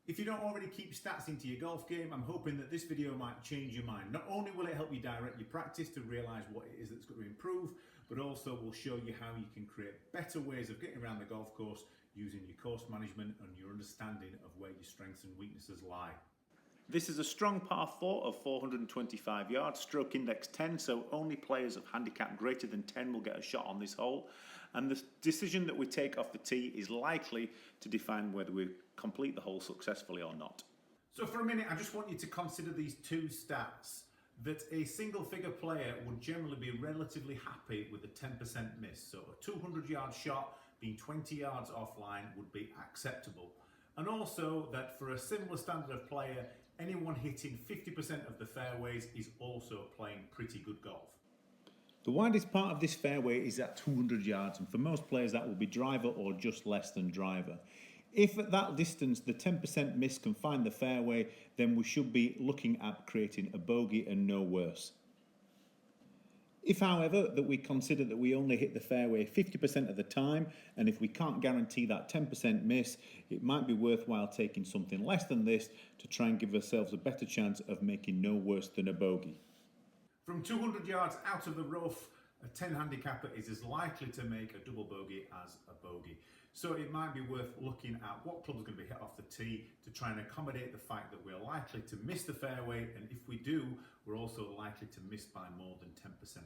If you don't already keep stats into your golf game, I'm hoping that this video might change your mind. Not only will it help you direct your practice to realise what it is that's going to improve, but also will show you how you can create better ways of getting around the golf course using your course management and your understanding of where your strengths and weaknesses lie. This is a strong par 4 of 425 yards, stroke index 10, so only players of handicap greater than 10 will get a shot on this hole. And the decision that we take off the tee is likely to define whether we complete the hole successfully or not. So for a minute, I just want you to consider these two stats. That a single figure player would generally be relatively happy with a 10% miss. So a 200-yard shot being 20 yards offline would be acceptable. And also that for a similar standard of player, anyone hitting 50% of the fairways is also playing pretty good golf. The widest part of this fairway is at 200 yards, and for most players that will be driver or just less than driver. If at that distance the 10% miss can find the fairway, then we should be looking at creating a bogey and no worse. If, however, that we consider that we only hit the fairway 50% of the time, and if we can't guarantee that 10% miss, it might be worthwhile taking something less than this to try and give ourselves a better chance of making no worse than a bogey. From 200 yards out of the rough, a 10 handicapper is as likely to make a double bogey as a bogey. So it might be worth looking at what club's going to be hit off the tee to try and accommodate the fact that we're likely to miss the fairway, and if we do, we're also likely to miss by more than 10%.